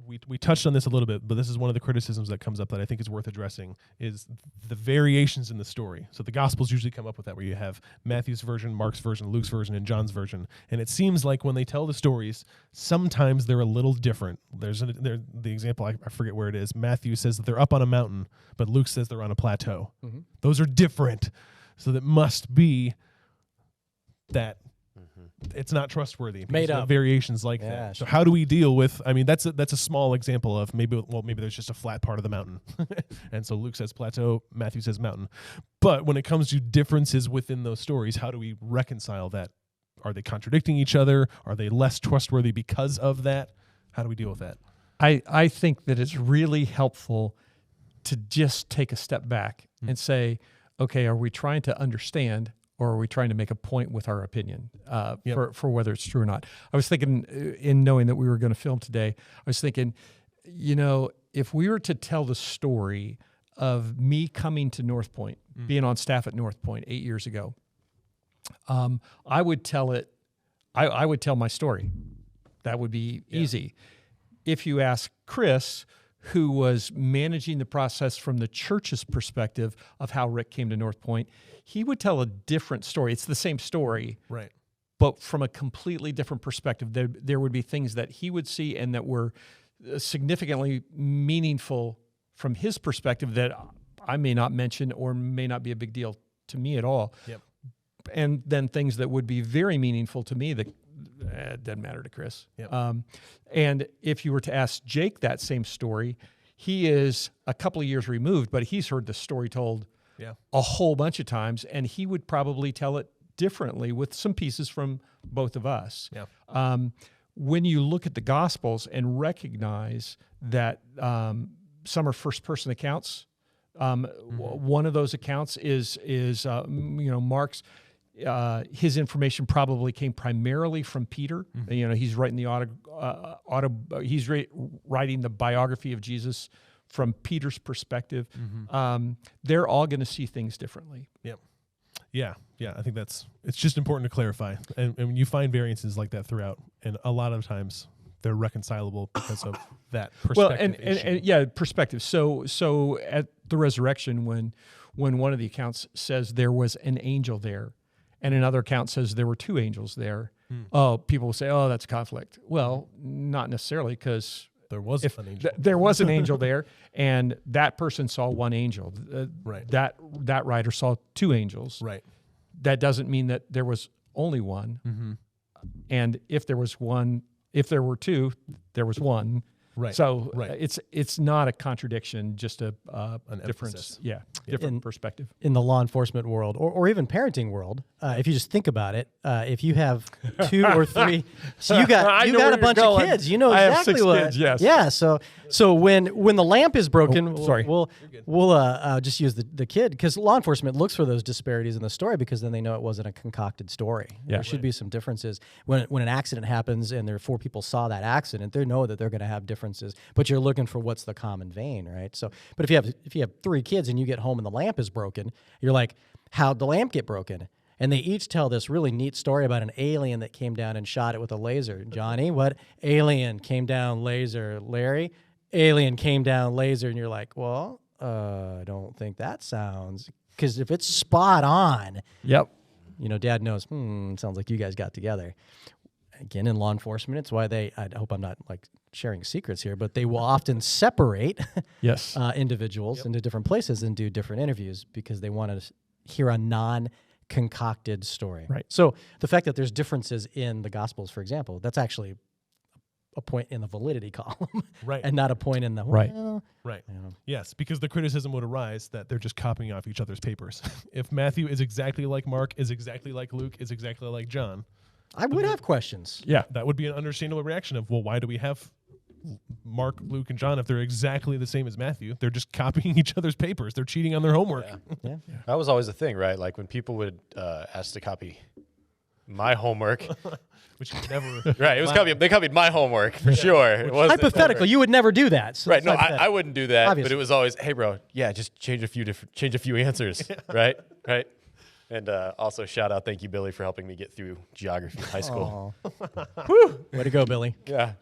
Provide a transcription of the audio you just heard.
we touched on this a little bit, but this is one of the criticisms that comes up that I think is worth addressing, is the variations in the story. So the Gospels usually come up with that, where you have Matthew's version, Mark's version, Luke's version, and John's version. And it seems like when they tell the stories, sometimes they're a little different. The example, I forget where it is. Matthew says that they're up on a mountain, but Luke says they're on a plateau. Mm-hmm. Those are different. So that must be that it's not trustworthy. Made up. Variations like that. So how do we deal with, I mean, that's a small example of maybe there's just a flat part of the mountain. And so Luke says plateau, Matthew says mountain. But when it comes to differences within those stories, how do we reconcile that? Are they contradicting each other? Are they less trustworthy because of that? How do we deal with that? I think that it's really helpful to just take a step back and say, okay, are we trying to understand, or are we trying to make a point with our opinion for whether it's true or not? I was thinking, in knowing that we were going to film today, I was thinking, if we were to tell the story of me coming to Northpointe, being on staff at Northpointe 8 years ago, I would tell it. I would tell my story. That would be easy. If you ask Chris, who was managing the process from the church's perspective of how Rick came to Northpointe, he would tell a different story. It's the same story, right? But from a completely different perspective. There would be things that he would see and that were significantly meaningful from his perspective that I may not mention or may not be a big deal to me at all. Yep. And then things that would be very meaningful to me that doesn't matter to Chris. Yep. And if you were to ask Jake that same story, he is a couple of years removed, but he's heard the story told a whole bunch of times, and he would probably tell it differently with some pieces from both of us. Yeah. When you look at the Gospels and recognize that some are first-person accounts, one of those accounts is Mark's. His information probably came primarily from Peter. Mm-hmm. He's writing writing the biography of Jesus from Peter's perspective. Mm-hmm. They're all going to see things differently. Yep. Yeah. I think it's just important to clarify, and you find variances like that throughout, and a lot of times they're reconcilable because of that perspective. Well, and perspective. So at the resurrection, when one of the accounts says there was an angel there, and another account says there were two angels there, people will say, "Oh, that's conflict." Well, not necessarily, because there was an angel. There was an angel there, and that person saw one angel. Right. That writer saw two angels. Right. That doesn't mean that there was only one. Mm-hmm. And if there were two, there was one. Right. So it's not a contradiction, just a difference. Emphasis. Yeah, different perspective. In the law enforcement world, or even parenting world, if you just think about it, if you have 2 or 3, so you got a bunch of kids, you know I exactly have 6 what. kids, yes. Yeah. So when the lamp is broken, sorry. we'll just use the kid, because law enforcement looks for those disparities in the story, because then they know it wasn't a concocted story. Yeah. There should be some differences when an accident happens and there are 4 people saw that accident. They know that they're going to have differences, but you're looking for what's the common vein, right? So, but if you have 3 kids and you get home and the lamp is broken, you're like, how'd the lamp get broken? And they each tell this really neat story about an alien that came down and shot it with a laser. Johnny, what alien came down laser? Larry, alien came down laser. And you're like, well, I don't think that sounds, because if it's spot on, yep, Dad knows, sounds like you guys got together. Again, in law enforcement, it's why I hope I'm not like sharing secrets here, but they will often separate individuals into different places and do different interviews, because they want to hear a non-concocted story. Right. So the fact that there's differences in the Gospels, for example, that's actually a point in the validity column, right, and not a point in the right. Yes, because the criticism would arise that they're just copying off each other's papers. If Matthew is exactly like Mark, is exactly like Luke, is exactly like John, I would have questions. Yeah, that would be an understandable reaction of, well, why do we have Mark, Luke, and John if they're exactly the same as Matthew? They're just copying each other's papers. They're cheating on their homework. Yeah. That was always the thing, right? Like when people would ask to copy my homework. Which you never... Right, they copied my homework, for sure. It wasn't hypothetical, you would never do that. So right, no, I wouldn't do that, obviously. But it was always, hey, bro, just change a few answers, right? And also shout out, thank you, Billy, for helping me get through geography in high school. Way to go, Billy. Yeah.